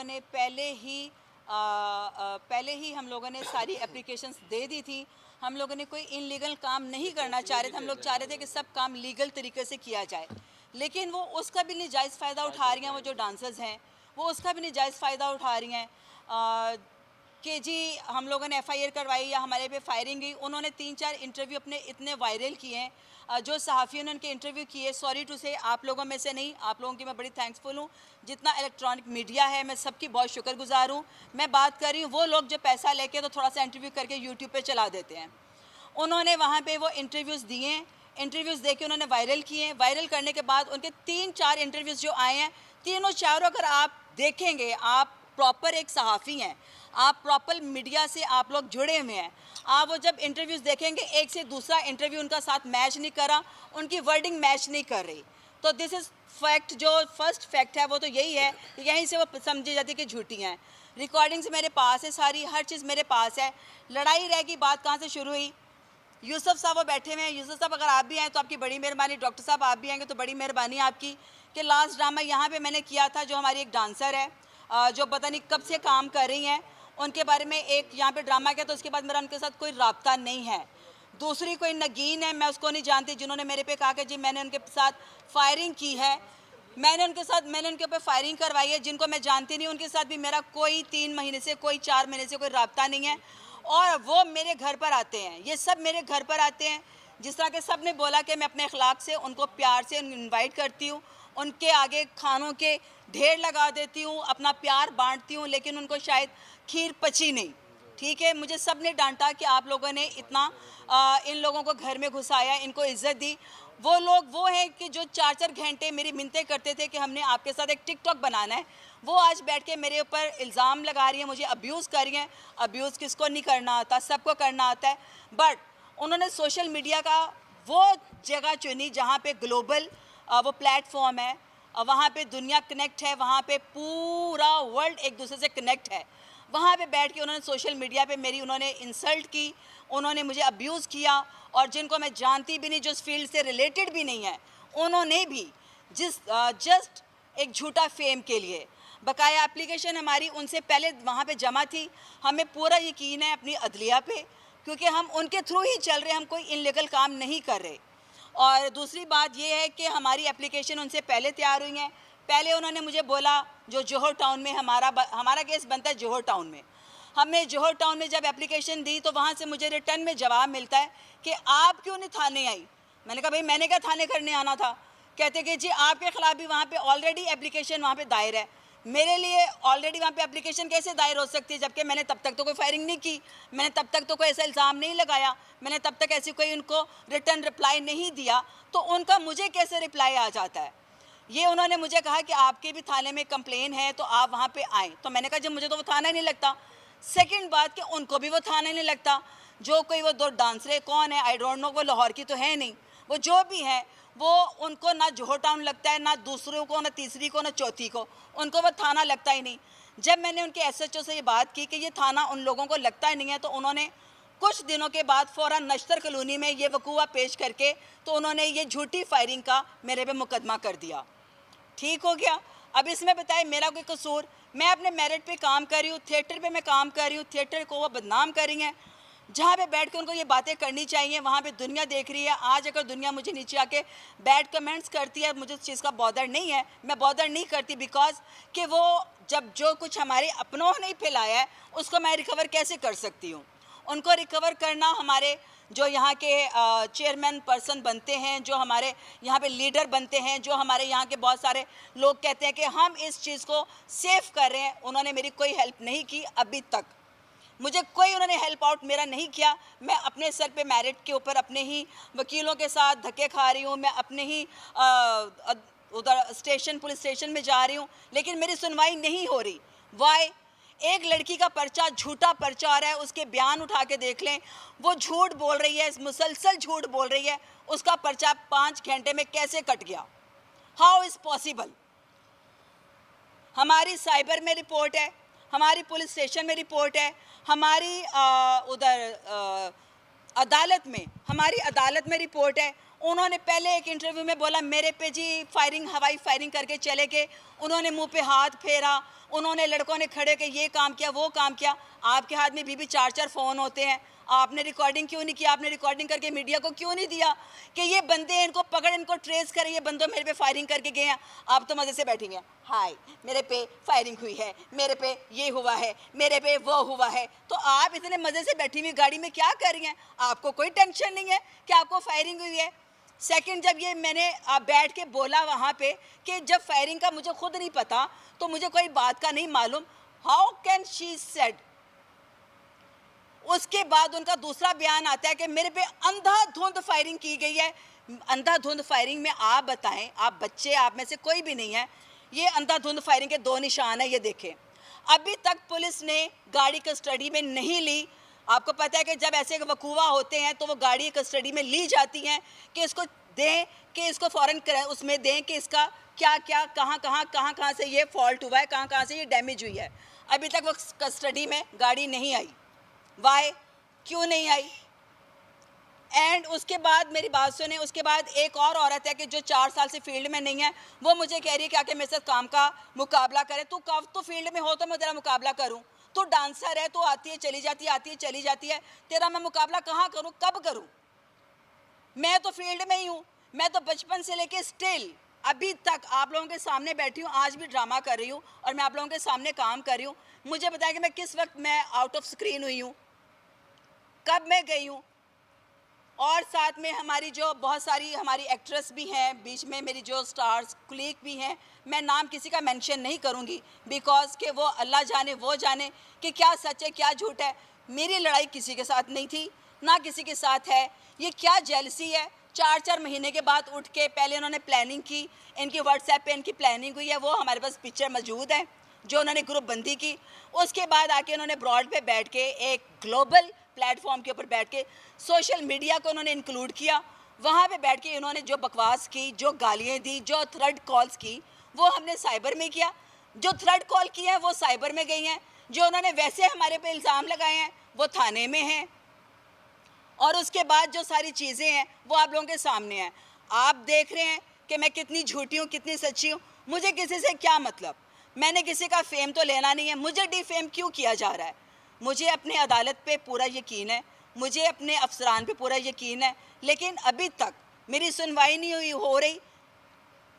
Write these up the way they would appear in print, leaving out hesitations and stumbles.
लोगों ने पहले ही हम लोगों ने सारी एप्लीकेशंस दे दी थी। हम लोगों ने कोई इनलीगल काम नहीं करना चाह रहे थे। हम लोग चाह रहे थे कि सब काम लीगल तरीके से किया जाए, लेकिन वो उसका भी नाजायज़ फ़ायदा उठा रही हैं। वो जो डांसर्स हैं वो उसका भी नाजायज़ फ़ायदा उठा रही हैं कि जी हम लोगों ने FIR करवाई या हमारे पे फायरिंग गई। उन्होंने 3-4 इंटरव्यू अपने इतने वायरल किए हैं, जो सहाफ़ियों ने उनके इंटरव्यू किए, सॉरी टू से आप लोगों में से नहीं, आप लोगों की मैं बड़ी थैंक्सफुल हूँ। जितना इलेक्ट्रॉनिक मीडिया है मैं सबकी बहुत शुक्रगुजार हूँ। मैं बात कर रही हूँ वो लोग जो पैसा लेके तो थोड़ा सा इंटरव्यू करके यूट्यूब पे चला देते हैं। उन्होंने वहाँ पे वो इंटरव्यूज़ दिए, इंटरव्यूज़ दे के उन्होंने वायरल किए। वायरल करने के बाद उनके 3-4 इंटरव्यूज़ जो आए हैं, तीनों चारों अगर आप देखेंगे, आप प्रॉपर एक सहाफ़ी हैं, आप प्रॉपर मीडिया से आप लोग जुड़े हुए हैं, आप वो जब इंटरव्यूज़ देखेंगे एक से दूसरा इंटरव्यू उनका साथ मैच नहीं करा, उनकी वर्डिंग मैच नहीं कर रही। तो दिस इज़ फैक्ट। जो फर्स्ट फैक्ट है वो तो यही है कि यहीं से वो समझी जाती कि झूठी हैं। रिकॉर्डिंग्स मेरे पास है सारी, हर चीज़ मेरे पास है। लड़ाई रह गई, बात कहाँ से शुरू हुई? यूसुफ साहब वो बैठे हुए हैं। यूसुफ साहब अगर आप भी आएँ तो आपकी बड़ी मेहरबानी, डॉक्टर साहब आप भी आएंगे तो बड़ी मेहरबानी आपकी, कि लास्ट ड्रामा यहाँ पे मैंने किया था। जो हमारी एक डांसर है जो पता नहीं कब से काम कर रही हैं, उनके बारे में एक यहाँ पे ड्रामा किया, तो उसके बाद मेरा उनके साथ कोई राब्ता नहीं है। दूसरी कोई नगीन है, मैं उसको नहीं जानती, जिन्होंने मेरे पे कहा कि जी मैंने उनके साथ फायरिंग की है, मैंने उनके ऊपर फायरिंग करवाई है, जिनको मैं जानती नहीं, उनके साथ भी मेरा कोई 3 महीने से, कोई 4 महीने से कोई राब्ता नहीं है। और वो मेरे घर पर आते हैं, ये सब मेरे घर पर आते हैं। जिस तरह के सब ने बोला कि मैं अपने अखलाक से उनको प्यार से इनवाइट करती हूँ, उनके आगे खानों के ढेर लगा देती हूँ, अपना प्यार बांटती हूँ, लेकिन उनको शायद खीर पची नहीं। ठीक है, मुझे सब ने डांटा कि आप लोगों ने इतना इन लोगों को घर में घुसाया, इनको इज्जत दी। वो लोग वो हैं कि जो 4-4 घंटे मेरी मिन्नतें करते थे कि हमने आपके साथ एक टिकटॉक बनाना है, वो आज बैठ के मेरे ऊपर इल्ज़ाम लगा रही हैं, मुझे अब्यूज़ कर रही हैं। अब्यूज़ किसको नहीं करना आता, सबको करना आता है। बट उन्होंने सोशल मीडिया का वो जगह चुनी जहाँ पे ग्लोबल वो प्लेटफॉर्म है, वहाँ पे दुनिया कनेक्ट है, वहाँ पे पूरा वर्ल्ड एक दूसरे से कनेक्ट है। वहाँ पे बैठ के उन्होंने सोशल मीडिया पे मेरी उन्होंने इंसल्ट की, उन्होंने मुझे अब्यूज़ किया, और जिनको मैं जानती भी नहीं, जो इस फील्ड से रिलेटेड भी नहीं है, उन्होंने भी जस्ट एक झूठा फेम के लिए, बकाया एप्लीकेशन हमारी उनसे पहले वहाँ पे जमा थी। हमें पूरा यकीन है अपनी अदलिया पे, क्योंकि हम उनके थ्रू ही चल रहे हैं, हम कोई इनलीगल काम नहीं कर रहे। और दूसरी बात ये है कि हमारी एप्लीकेशन उनसे पहले तैयार हुई हैं। पहले उन्होंने मुझे बोला, जो जोहर टाउन में हमारा केस बनता है जोहर टाउन में, हमने जोहर टाउन में जब एप्लीकेशन दी तो वहाँ से मुझे रिटर्न में जवाब मिलता है कि आप क्यों नहीं थाने आई। मैंने कहा भाई मैंने क्या थाने करने आना था। कहते कि जी आपके ख़िलाफ़ भी वहाँ पे ऑलरेडी एप्लीकेशन वहाँ पे दायर है। मेरे लिए ऑलरेडी वहाँ पे एप्लीकेशन कैसे दायर हो सकती है, जबकि मैंने तब तक तो कोई फायरिंग नहीं की, मैंने तब तक तो कोई ऐसा इल्ज़ाम नहीं लगाया, मैंने तब तक ऐसी कोई उनको रिटर्न रिप्लाई नहीं दिया, तो उनका मुझे कैसे रिप्लाई आ जाता है। ये उन्होंने मुझे कहा कि आपके भी थाने में कंप्लेन है तो आप वहाँ पे आएँ। तो मैंने कहा जब मुझे तो वो थाना नहीं लगता। सेकंड बात कि उनको भी वो थाना नहीं लगता। जो कोई वो 2 डांसरे कौन है आई डोंट नो, वो लाहौर की तो है नहीं, वो जो भी है वो उनको ना जोहर टाउन लगता है, ना दूसरों को, ना तीसरी को, ना चौथी को, उनको वो थाना लगता ही नहीं। जब मैंने उनके SHO से ये बात की कि ये थाना उन लोगों को लगता ही नहीं है, तो उन्होंने कुछ दिनों के बाद फ़ौरन नश्तर कॉलोनी में ये वकूआ पेश करके तो उन्होंने ये झूठी फायरिंग का मेरे पे मुकदमा कर दिया। ठीक हो गया। अब इसमें बताए मेरा कोई कसूर? मैं अपने मेरिट पे काम कर रही हूँ, थिएटर पे मैं काम कर रही हूँ, थिएटर को वो बदनाम कर रही हैं। जहाँ पे बैठ के उनको ये बातें करनी चाहिए, वहाँ पे दुनिया देख रही है। आज अगर दुनिया मुझे नीचे आके बैड कमेंट्स करती है, मुझे उस चीज़ का बॉदर नहीं है, मैं बॉदर नहीं करती, बिकॉज कि वो जब जो कुछ हमारे अपनों ने फैलाया है उसको मैं रिकवर कैसे कर सकती हूँ। उनको रिकवर करना हमारे जो यहाँ के चेयरमैन पर्सन बनते हैं, जो हमारे यहाँ पे लीडर बनते हैं, जो हमारे यहाँ के बहुत सारे लोग कहते हैं कि हम इस चीज़ को सेफ कर रहे हैं, उन्होंने मेरी कोई हेल्प नहीं की अभी तक। मुझे कोई उन्होंने हेल्प आउट मेरा नहीं किया। मैं अपने सर पे मेरिट के ऊपर अपने ही वकीलों के साथ धक्के खा रही हूँ, मैं अपने ही उधर स्टेशन पुलिस स्टेशन में जा रही हूँ, लेकिन मेरी सुनवाई नहीं हो रही। वाई? एक लड़की का पर्चा, झूठा पर्चा आ रहा है, उसके बयान उठा के देख लें, वो झूठ बोल रही है, मुसलसल झूठ बोल रही है, उसका पर्चा 5 घंटे में कैसे कट गया? How is possible? हमारी साइबर में रिपोर्ट है, हमारी पुलिस स्टेशन में रिपोर्ट है, हमारी उधर अदालत में, हमारी अदालत में रिपोर्ट है, उन्होंने पहले एक इंटरव्यू में बोला मेरे पे जी फायरिंग, हवाई फायरिंग करके चले गए, उन्होंने मुंह पे हाथ फेरा, उन्होंने लड़कों ने खड़े के ये काम किया वो काम किया। आपके हाथ में भी 4-4 फ़ोन होते हैं, आपने रिकॉर्डिंग क्यों नहीं किया? आपने रिकॉर्डिंग करके मीडिया को क्यों नहीं दिया कि ये बंदे, इनको पकड़, इनको ट्रेस करें, ये बंदों मेरे पे फायरिंग करके गए हैं। आप तो मज़े से बैठेंगे, हाय मेरे पे फायरिंग हुई है, मेरे पे ये हुआ है, मेरे पे वो हुआ है। तो आप इतने मज़े से बैठी हुई गाड़ी में क्या कर रही हैं? आपको कोई टेंशन नहीं है कि आपको फायरिंग हुई है। सेकंड, जब ये मैंने बैठ के बोला वहाँ पे कि जब फायरिंग का मुझे खुद नहीं पता, तो मुझे कोई बात का नहीं मालूम, हाउ कैन शी सेड। उसके बाद उनका दूसरा बयान आता है कि मेरे पे अंधाधुंध फायरिंग की गई है। अंधाधुंध फायरिंग में आप बताएं, आप बच्चे, आप में से कोई भी नहीं है, ये अंधाधुंध फायरिंग के 2 निशान है, ये देखें। अभी तक पुलिस ने गाड़ी कस्टडी में नहीं ली। आपको पता है कि जब ऐसे वकूआ होते हैं तो वो गाड़ी कस्टडी में ली जाती हैं कि इसको दें, कि इसको फ़ौरन उसमें दें कि इसका क्या क्या, कहाँ से ये फॉल्ट हुआ है, कहाँ से ये डैमेज हुई है। अभी तक वो कस्टडी में गाड़ी नहीं आई। वाई, क्यों नहीं आई? एंड उसके बाद मेरी बात सुने, उसके बाद एक और औरत है कि जो 4 साल से फील्ड में नहीं है, वो मुझे कह रही है कि आके मेरे साथ काम का मुकाबला करे। तू कब तो फील्ड में हो तो मैं तेरा मुकाबला करूं? तू डांसर है, तू आती है चली जाती है, आती है चली जाती है, तेरा मैं मुकाबला कहाँ करूं, कब करूं? मैं तो फील्ड में ही हूँ, मैं तो बचपन से लेके स्टिल अभी तक आप लोगों के सामने बैठी हूँ, आज भी ड्रामा कर रही हूँ और मैं आप लोगों के सामने काम कर रही हूँ। मुझे बताया कि मैं किस वक्त मैं आउट ऑफ स्क्रीन हुई हूँ, कब मैं गई हूँ। और साथ में हमारी जो बहुत सारी हमारी एक्ट्रेस भी हैं, बीच में मेरी जो स्टार्स कुलीग भी हैं, मैं नाम किसी का मेंशन नहीं करूँगी बिकॉज कि वो अल्लाह जाने, वो जाने कि क्या सच है क्या झूठ है। मेरी लड़ाई किसी के साथ नहीं थी, ना किसी के साथ है। ये क्या जेलसी है? 4-4 महीने के बाद उठ के पहले उन्होंने प्लानिंग की, इनकी व्हाट्सएप पे इनकी प्लानिंग हुई है, वो हमारे पास पिक्चर मौजूद है जो उन्होंने ग्रुप बंदी की। उसके बाद आके उन्होंने ब्रॉड पे बैठ के एक ग्लोबल प्लेटफॉर्म के ऊपर बैठ के सोशल मीडिया को उन्होंने इंक्लूड किया। वहाँ पे बैठ के इन्होंने जो बकवास की, जो गालियाँ दी, जो थ्रेड कॉल्स की, वो हमने साइबर में किया। जो थ्रेड कॉल किए हैं वो साइबर में गई हैं, जो उन्होंने वैसे हमारे पे इल्ज़ाम लगाए हैं वो थाने में हैं। और उसके बाद जो सारी चीज़ें हैं वो आप लोगों के सामने हैं। आप देख रहे हैं कि मैं कितनी झूठी हूँ, कितनी सच्ची हूँ। मुझे किसी से क्या मतलब? मैंने किसी का फेम तो लेना नहीं है। मुझे डिफेम क्यों किया जा रहा है? मुझे अपनी अदालत पे पूरा यकीन है, मुझे अपने अफसरान पे पूरा यकीन है, लेकिन अभी तक मेरी सुनवाई नहीं हो रही।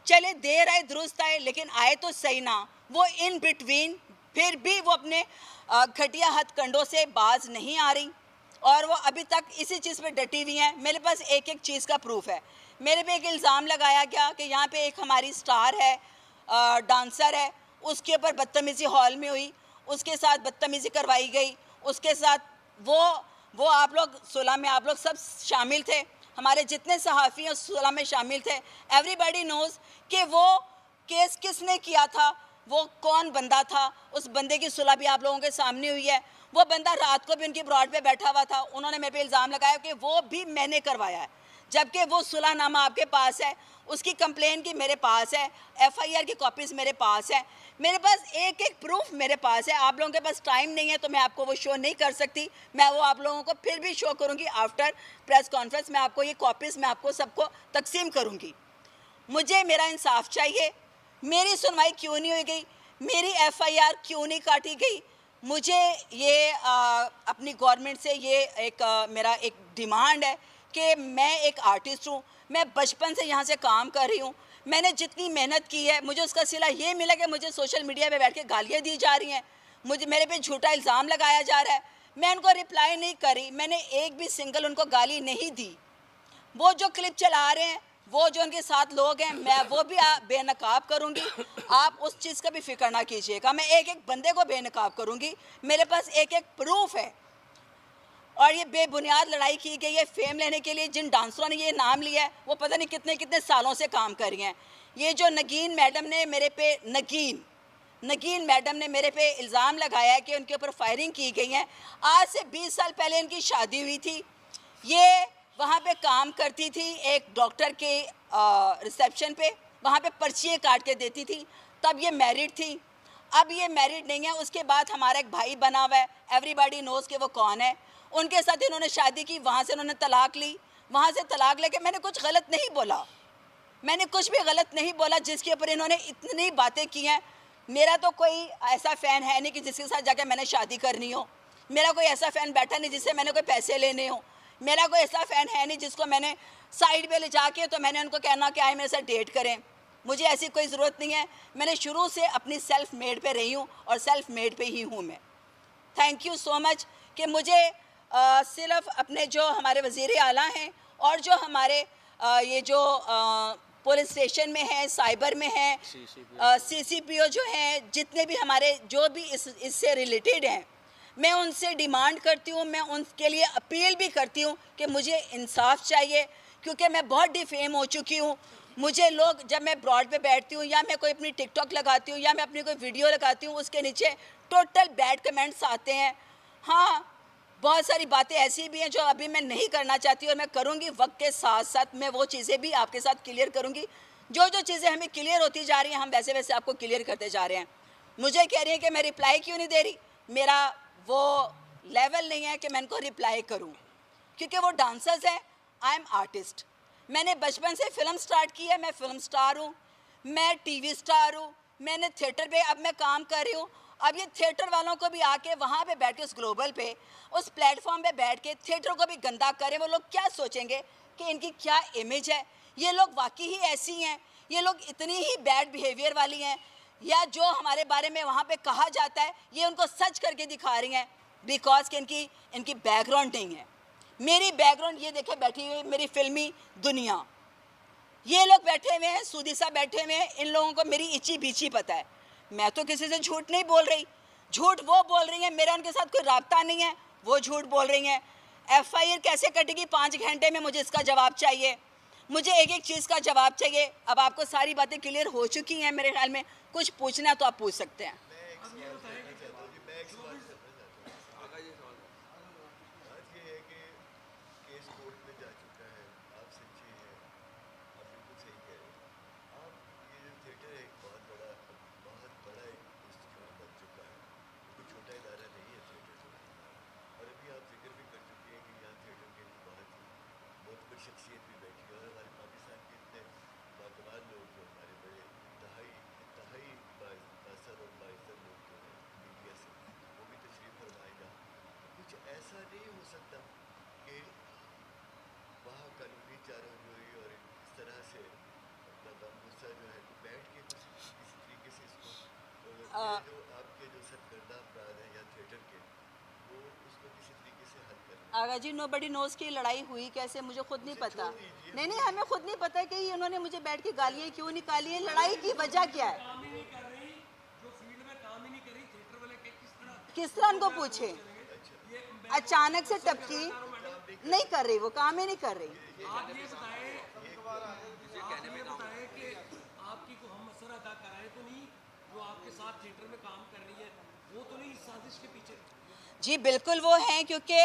चले देर आए दुरुस्त आए, लेकिन आए तो सही ना। वो इन बिटवीन फिर भी वो अपने घटिया हथकंडों से बाज नहीं आ रही और वो अभी तक इसी चीज़ पे डटी हुई हैं। मेरे पास एक एक चीज़ का प्रूफ है। मेरे पे एक इल्ज़ाम लगाया गया कि यहाँ पे एक हमारी स्टार है, डांसर है, उसके ऊपर बदतमीज़ी हॉल में हुई, उसके साथ बदतमीज़ी करवाई गई। उसके साथ वो आप लोग सुलह में आप लोग सब शामिल थे, हमारे जितने सहाफ़ी हैं सुलह में शामिल थे। एवरीबॉडी नोज़ कि वो केस किसने किया था, वो कौन बंदा था। उस बंदे की सुलह भी आप लोगों के सामने हुई है। वो बंदा रात को भी उनकी ब्रॉड पे बैठा हुआ था। उन्होंने मेरे पे इल्ज़ाम लगाया कि वो भी मैंने करवाया है, जबकि वो सुलहनामा आपके पास है, उसकी कंप्लेन की मेरे पास है, FIR की कॉपीज़ मेरे पास है, मेरे पास एक एक प्रूफ मेरे पास है। आप लोगों के पास टाइम नहीं है तो मैं आपको वो शो नहीं कर सकती। मैं वो आप लोगों को फिर भी शो करूँगी आफ्टर प्रेस कॉन्फ्रेंस। मैं आपको ये कॉपीज़ मैं आपको सबको तकसीम करूँगी। मुझे मेरा इंसाफ चाहिए। मेरी सुनवाई क्यों नहीं हुई गई? मेरी FIR क्यों नहीं काटी गई? मुझे ये अपनी गवर्नमेंट से ये एक मेरा एक डिमांड है कि मैं एक आर्टिस्ट हूँ, मैं बचपन से यहाँ से काम कर रही हूँ, मैंने जितनी मेहनत की है मुझे उसका सिला ये मिला कि मुझे सोशल मीडिया पे बैठ के गालियाँ दी जा रही हैं, मुझे मेरे पे झूठा इल्ज़ाम लगाया जा रहा है। मैं उनको रिप्लाई नहीं करी, मैंने एक भी सिंगल उनको गाली नहीं दी। वो जो क्लिप चला रहे हैं, वो जो उनके साथ लोग हैं, मैं वो भी बेनकाब करूंगी। आप उस चीज़ का भी फिक्र ना कीजिएगा, मैं एक एक बंदे को बेनकाब करूंगी। मेरे पास एक एक प्रूफ है। और ये बेबुनियाद लड़ाई की गई है फेम लेने के लिए। जिन डांसरों ने ये नाम लिया है वो पता नहीं कितने कितने सालों से काम कर रही हैं। ये जो नगीन मैडम ने मेरे पे नगीन मैडम ने मेरे पे इल्ज़ाम लगाया है कि उनके ऊपर फायरिंग की गई है। आज से 20 साल पहले इनकी शादी हुई थी। ये वहाँ पे काम करती थी एक डॉक्टर के रिसेप्शन पे, वहाँ पे पर्चियाँ काट के देती थी। तब ये मैरिड थी, अब ये मैरिड नहीं है। उसके बाद हमारा एक भाई बना हुआ है, एवरीबॉडी नोज़ कि वो कौन है। उनके साथ इन्होंने शादी की, वहाँ से उन्होंने तलाक ली, वहाँ से तलाक लेके मैंने कुछ गलत नहीं बोला, मैंने कुछ भी गलत नहीं बोला जिसके ऊपर इन्होंने इतनी बातें की हैं। मेरा तो कोई ऐसा फ़ैन है नहीं कि जिसके साथ जाकर मैंने शादी करनी हो, मेरा कोई ऐसा फ़ैन बैठा नहीं जिससे मैंने कोई पैसे लेने हो, मेरा कोई ऐसा फ़ैन है नहीं जिसको मैंने साइड पे ले जाके तो मैंने उनको कहना कि आए मेरे साथ डेट करें। मुझे ऐसी कोई ज़रूरत नहीं है। मैंने शुरू से अपनी सेल्फ़ मेड पे रही हूँ और सेल्फ़ मेड पे ही हूँ मैं। थैंक यू सो मच कि मुझे सिर्फ अपने जो हमारे वज़ीर आला हैं और जो हमारे ये जो पुलिस स्टेशन में है, साइबर में है, CCPO जो हैं, जितने भी हमारे जो भी इससे रिलेटेड हैं, मैं उनसे डिमांड करती हूँ, मैं उनके लिए अपील भी करती हूँ कि मुझे इंसाफ चाहिए, क्योंकि मैं बहुत डिफेम हो चुकी हूँ। मुझे लोग, जब मैं ब्रॉड पे बैठती हूँ या मैं कोई अपनी टिकटॉक लगाती हूँ या मैं अपनी कोई वीडियो लगाती हूँ, उसके नीचे टोटल बैड कमेंट्स आते हैं। हाँ, बहुत सारी बातें ऐसी भी हैं जो अभी मैं नहीं करना चाहती और मैं करूँगी। वक्त के साथ साथ मैं वो चीज़ें भी आपके साथ क्लियर करूँगी। जो जो चीज़ें हमें क्लियर होती जा रही हैं, हम वैसे वैसे आपको क्लियर करते जा रहे हैं। मुझे कह रही हैं कि मैं रिप्लाई क्यों नहीं दे रही, मेरा वो लेवल नहीं है कि मैं उनको रिप्लाई करूं, क्योंकि वो डांसर्स हैं, आई एम आर्टिस्ट। मैंने बचपन से फिल्म स्टार्ट की है, मैं फिल्म स्टार हूँ, मैं टीवी स्टार हूँ, मैंने थिएटर पे अब मैं काम कर रही हूँ। अब ये थिएटर वालों को भी आके वहाँ पे बैठ के उस ग्लोबल पे, उस प्लेटफॉर्म पे बैठ के थिएटर को भी गंदा करें, वो लोग क्या सोचेंगे कि इनकी क्या इमेज है। ये लोग वाकई ही ऐसी हैं, ये लोग इतनी ही बैड बिहेवियर वाली हैं, या जो हमारे बारे में वहाँ पे कहा जाता है ये उनको सच करके दिखा रही हैं, बिकॉज कि इनकी बैकग्राउंड नहीं है। मेरी बैकग्राउंड ये देखे बैठी हुई मेरी फिल्मी दुनिया, ये लोग बैठे हुए हैं, सूदी साहब बैठे हुए हैं, इन लोगों को मेरी इची बीची पता है। मैं तो किसी से झूठ नहीं बोल रही, झूठ वो बोल रही हैं, मेरा उनके साथ कोई राब्ता नहीं है, वो झूठ बोल रही हैं। FIR कैसे कटेगी 5 घंटे में, मुझे इसका जवाब चाहिए, मुझे एक एक चीज़ का जवाब चाहिए। अब आपको सारी बातें क्लियर हो चुकी हैं मेरे ख्याल में, कुछ पूछना है तो आप पूछ सकते हैं। शख्सियत भी बैठी है और हमारे पाकिस्तान के इतने बाकमाल लोग जो हमारे बड़े इंतहाई बासर और बाइज़्ज़त लोग जो हैं मीडिया से, वो भी तशरीफ़ फरमाएगा। कुछ ऐसा नहीं हो सकता कि वहाँ कानूनी चाराजोई और इस तरह से अपना गम गुस्सा जो है बैठ के कुछ किसी तरीके से इसको जो आपके जो सरकर्दा अपराध हैं या थिएटर के, वो उसको किसी तरीके से हल करना। आगा जी, नोबडी नोज़ की लड़ाई हुई कैसे, मुझे खुद नहीं पता। नहीं, हमें खुद नहीं पता कि उन्होंने मुझे बैठ के गालियाँ क्यों निकाली है, लड़ाई की वजह क्या है। किस तरह उनको पूछे, अचानक से टपकी, नहीं कर रही, वो काम ही नहीं कर रही। जी बिल्कुल वो हैं, क्योंकि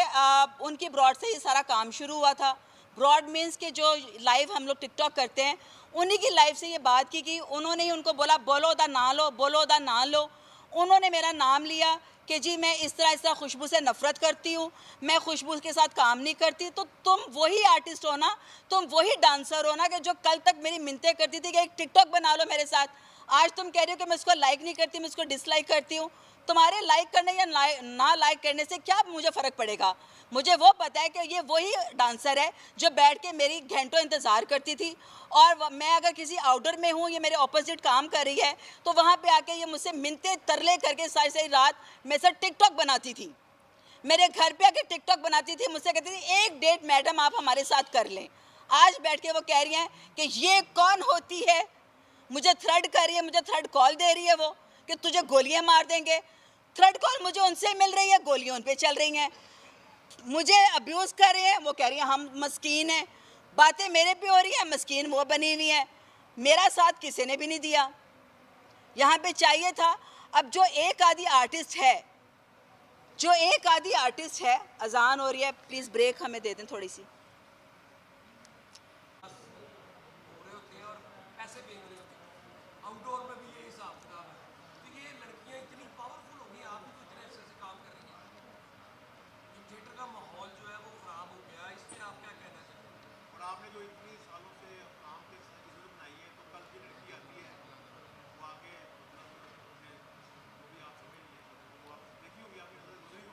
उनकी ब्रॉड से ही सारा काम शुरू हुआ था। ब्रॉड मीन्स के जो लाइव हम लोग टिकटॉक करते हैं, उन्हीं की लाइव से ये बात की कि उन्होंने ही उनको बोला बोलो दा ना लो, बोलो दा ना लो। उन्होंने मेरा नाम लिया कि जी मैं इस तरह खुशबू से नफ़रत करती हूँ, मैं खुशबू के साथ काम नहीं करती। तो तुम वही आर्टिस्ट हो ना, तुम वही डांसर हो ना कि जो कल तक मेरी मिन्नतें करती थी कि एक टिकटॉक बना लो मेरे साथ। आज तुम कह रही हो कि मैं उसको लाइक नहीं करती, मैं उसको डिसलाइक करती हूँ। तुम्हारे लाइक करने या ना लाइक करने से क्या मुझे फ़र्क पड़ेगा। मुझे वो पता है कि ये वही डांसर है जो बैठ के मेरी घंटों इंतज़ार करती थी, और मैं अगर किसी आउटडोर में हूँ, ये मेरे ऑपोजिट काम कर रही है, तो वहाँ पे आके ये मुझसे मिन्नतें तरले करके सारी सारी रात मेरे साथ टिकटॉक बनाती थी, मेरे घर पे आके टिकटॉक बनाती थी, मुझसे कहती थी एक डेट मैडम आप हमारे साथ कर लें। आज बैठ के वो कह रही हैं कि ये कौन होती है, मुझे थ्रेड कर रही है, मुझे थ्रेड कॉल दे रही है वो कि तुझे गोलियां मार देंगे। थ्रेड कॉल मुझे उनसे मिल रही है, गोलियां उन पे चल रही हैं, मुझे अब्यूज़ कर रहे हैं, वो कह रही हैं हम मस्कीन हैं। बातें मेरे पे हो रही हैं, मस्कीन वो बनी हुई है। मेरा साथ किसी ने भी नहीं दिया, यहाँ पे चाहिए था। अब जो एक आधी आर्टिस्ट है, अजान हो रही है, प्लीज़ ब्रेक हमें दे दें थोड़ी सी।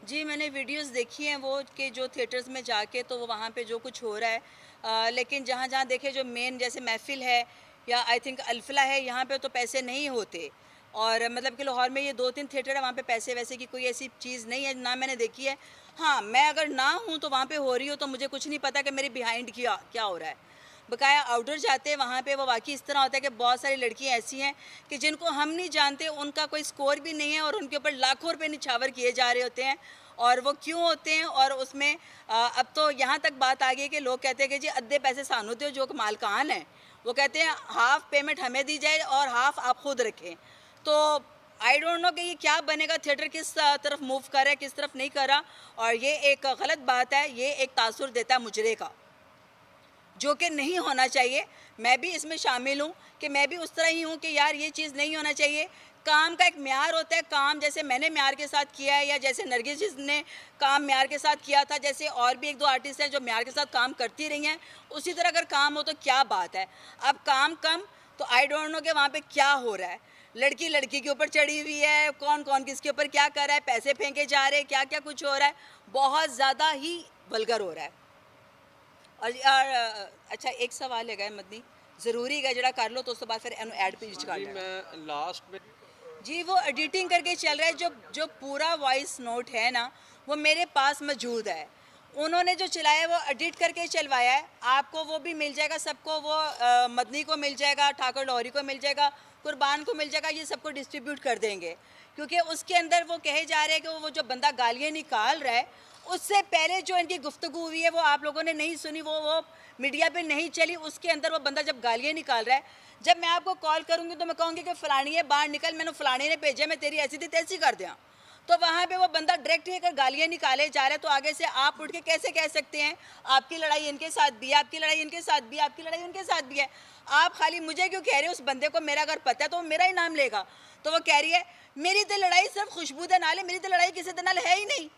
जी, मैंने वीडियोस देखी हैं वो कि जो थिएटर्स में जाके तो वो वहाँ पे जो कुछ हो रहा है, लेकिन जहाँ जहाँ देखे जो मेन जैसे महफ़िल है या आई थिंक अल्फला है, यहाँ पे तो पैसे नहीं होते। और मतलब कि लाहौर में ये 2-3 थिएटर है, वहाँ पे पैसे वैसे की कोई ऐसी चीज़ नहीं है, ना मैंने देखी है। हाँ, मैं अगर ना हूँ तो वहाँ पे हो रही हो तो मुझे कुछ नहीं पता कि मेरे बिहाइंड क्या क्या हो रहा है। बकाया आउटडोर जाते हैं वहाँ पे वो वाक़ई इस तरह होता है कि बहुत सारी लड़कियाँ ऐसी हैं कि जिनको हम नहीं जानते, उनका कोई स्कोर भी नहीं है और उनके ऊपर लाखों रुपए निछावर किए जा रहे होते हैं। और वो क्यों होते हैं, और उसमें अब तो यहाँ तक बात आ गई है कि लोग कहते हैं कि जी अद्धे पैसे सानू दो जो मालकान है, वो कहते हैं हाफ पेमेंट हमें दी जाए और हाफ आप खुद रखें। तो आई डोंट नो कि ये क्या बनेगा, थिएटर किस तरफ मूव कर रहा है, किस तरफ नहीं कर रहा। और ये एक गलत बात है, ये एक तासुर देता है मुजरे का, जो कि नहीं होना चाहिए। मैं भी इसमें शामिल हूँ कि मैं भी उस तरह ही हूँ कि यार ये चीज़ नहीं होना चाहिए। काम का एक म्यार होता है, काम जैसे मैंने म्यार के साथ किया है या जैसे नरगिस ने काम म्यार के साथ किया था, जैसे और भी 1-2 आर्टिस्ट हैं जो म्यार के साथ काम करती रही हैं, उसी तरह अगर काम हो तो क्या बात है। अब काम कम तो आई डोंट नो कि वहाँ पे क्या हो रहा है। लड़की लड़की के ऊपर चढ़ी हुई है, कौन कौन किसके ऊपर क्या कर रहा है, पैसे फेंके जा रहे हैं, क्या क्या कुछ हो रहा है, बहुत ज़्यादा ही वल्गर हो रहा है। और अच्छा एक सवाल है मदनी, ज़रूरी है जरा कर लो तो उस तो बाद फिर एड पेज कर जी मैं लास्ट में जी वो एडिटिंग करके चल रहा है। जो जो पूरा वॉइस नोट है ना वो मेरे पास मौजूद है, उन्होंने जो चलाया है वो एडिट करके चलवाया है। आपको वो भी मिल जाएगा, सबको वो मदनी को मिल जाएगा, ठाकुर लाहौरी को मिल जाएगा, कुर्बान को मिल जाएगा, ये सबको डिस्ट्रीब्यूट कर देंगे। क्योंकि उसके अंदर वो कहे जा रहे हैं कि वो जो बंदा गालियाँ निकाल रहा है, उससे पहले जो इनकी गुफ्तगू हुई है वो आप लोगों ने नहीं सुनी, वो मीडिया पे नहीं चली। उसके अंदर वो बंदा जब गालियाँ निकाल रहा है, जब मैं आपको कॉल करूँगी तो मैं कहूँगी कि फ़लानी है बाहर निकल, मैंने फ़लानी ने भेजा, मैं तेरी ऐसी थी तैसी कर दिया, तो वहाँ पे वो बंदा डायरेक्ट ही अगर गालियाँ निकाले जा रहा है तो आगे से आप उठ के कैसे कह सकते हैं आपकी लड़ाई इनके साथ भी है, आपकी लड़ाई इनके साथ भी है, आपकी लड़ाई उनके साथ भी है। आप खाली मुझे क्यों कह रहे हो? उस बंदे को मेरा अगर पता है तो वो मेरा ही नाम लेगा। तो वो कह रही है मेरी तो लड़ाई सिर्फ खुशबू दे नाल है, मेरी तो लड़ाई किसी दे नाल है ही नहीं।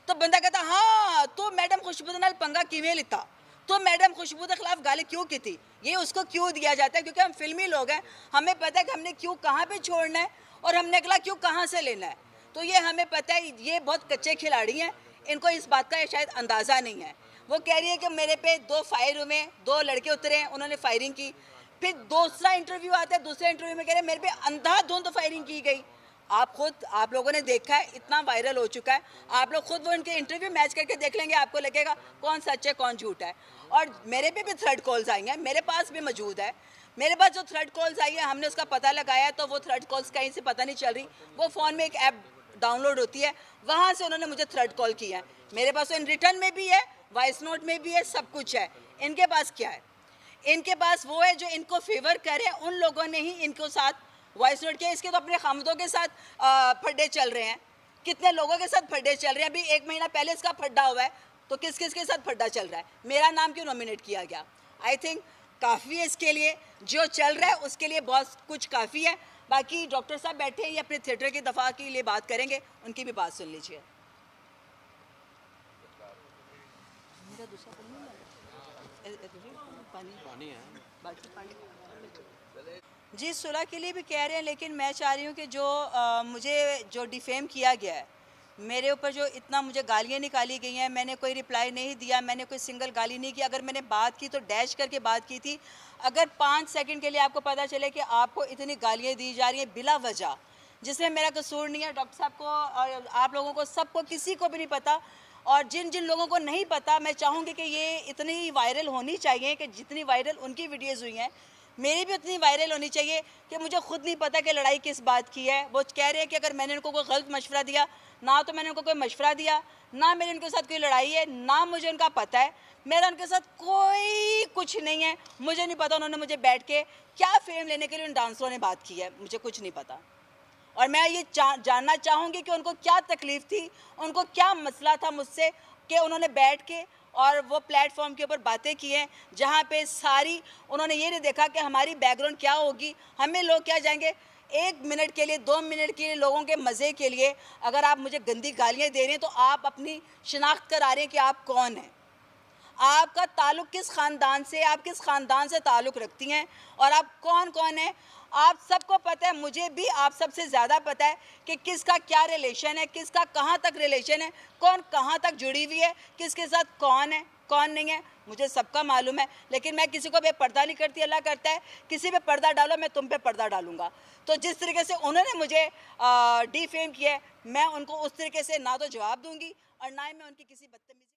तो बंदा कहता हाँ तो मैडम खुशबू दे नाल पंगा किवें लिता, तो मैडम खुशबू के खिलाफ गाली क्यों की थी, ये उसको क्यों दिया जाता है? क्योंकि हम फिल्मी लोग हैं, हमें पता है कि हमने क्यों कहाँ पे छोड़ना है और हमने अगला क्यों कहाँ से लेना है। तो ये हमें पता है, ये बहुत कच्चे खिलाड़ी हैं, इनको इस बात का शायद अंदाज़ा नहीं है। वो कह रही है कि मेरे पे 2 फायर हुए, 2 लड़के उतरे हैं, उन्होंने फायरिंग की। फिर दूसरा इंटरव्यू आता है, दूसरे इंटरव्यू में कह रहे हैं मेरे पे अंधाधुंध फायरिंग की गई। आप लोगों ने देखा है, इतना वायरल हो चुका है, आप लोग खुद वो इनके इंटरव्यू मैच करके देख लेंगे, आपको लगेगा कौन सच है कौन झूठ है। और मेरे पे भी थ्रेड कॉल्स आई हैं, मेरे पास भी मौजूद है। मेरे पास जो थ्रेड कॉल्स आई है हमने उसका पता लगाया, तो वो थ्रेड कॉल्स कहीं से पता नहीं चल रही, वो फ़ोन में एक ऐप डाउनलोड होती है, वहाँ से उन्होंने मुझे थ्रेड कॉल किया है। मेरे पास इन रिटर्न में भी है, वॉइस नोट में भी है, सब कुछ है। इनके पास क्या है? इनके पास वो है जो इनको फेवर करे, उन लोगों ने ही इनको साथ वॉइस नोट किया। इसके तो अपने खामदों के साथ फड्डे चल रहे हैं, कितने लोगों के साथ फड्डे चल रहे हैं। अभी 1 महीना पहले इसका फड्डा हुआ है, तो किस किस के साथ फड्डा चल रहा है, मेरा नाम क्यों नॉमिनेट किया गया? आई थिंक काफ़ी है इसके लिए, जो चल रहा है उसके लिए बहुत कुछ काफ़ी है। बाकी डॉक्टर साहब बैठे हैं, ये अपने थिएटर की दफ़ा के लिए बात करेंगे, उनकी भी बात सुन लीजिए। मेरा दूसरा पानी है। जी सुलह के लिए भी कह रहे हैं, लेकिन मैं चाह रही हूँ कि जो मुझे जो डिफेम किया गया है, मेरे ऊपर जो इतना मुझे गालियाँ निकाली गई हैं, मैंने कोई रिप्लाई नहीं दिया, मैंने कोई सिंगल गाली नहीं की। अगर मैंने बात की तो डैश करके बात की थी। अगर 5 सेकंड के लिए आपको पता चले कि आपको इतनी गालियाँ दी जा रही हैं बिला वजह, जिसमें मेरा कसूर नहीं है, डॉक्टर साहब को और आप लोगों को सबको किसी को भी नहीं पता, और जिन जिन लोगों को नहीं पता, मैं चाहूँगी कि ये इतनी वायरल होनी चाहिए कि जितनी वायरल उनकी वीडियोज़ हुई हैं, मेरी भी उतनी वायरल होनी चाहिए कि मुझे खुद नहीं पता कि लड़ाई किस बात की है। वो कह रहे हैं कि अगर मैंने उनको कोई गलत मशवरा दिया, ना तो मैंने उनको कोई मशवरा दिया, ना मेरे उनके साथ कोई लड़ाई है, ना मुझे उनका पता है, मेरा उनके साथ कोई कुछ नहीं है। मुझे नहीं पता उन्होंने मुझे बैठ के क्या फेम लेने के लिए उन डांसरों ने बात की है, मुझे कुछ नहीं पता। और मैं ये जानना चाहूँगी कि उनको क्या तकलीफ़ थी, उनको क्या मसला था मुझसे कि उन्होंने बैठ के और वो प्लेटफॉर्म के ऊपर बातें की हैं, जहाँ पे सारी उन्होंने ये नहीं देखा कि हमारी बैकग्राउंड क्या होगी, हमें लोग क्या जाएंगे। 1 मिनट के लिए, 2 मिनट के लिए, लोगों के मज़े के लिए अगर आप मुझे गंदी गालियाँ दे रहे हैं तो आप अपनी शिनाख्त करा रहे हैं कि आप कौन हैं, आपका ताल्लुक़ किस ख़ानदान से, आप किस ख़ानदान से ताल्लुक़ रखती हैं और आप कौन कौन हैं। आप सबको पता है, मुझे भी आप सबसे ज़्यादा पता है कि किसका क्या रिलेशन है, किसका कहाँ तक रिलेशन है, कौन कहाँ तक जुड़ी हुई है, किसके साथ कौन है कौन नहीं है, मुझे सबका मालूम है। लेकिन मैं किसी को बेपर्दा नहीं करती, अल्लाह करता है किसी पे पर्दा डालो, मैं तुम पे पर्दा डालूंगा। तो जिस तरीके से उन्होंने मुझे डिफेम किया है, मैं उनको उस तरीके से ना तो जवाब दूंगी और ना ही मैं उनकी किसी बदतमीजी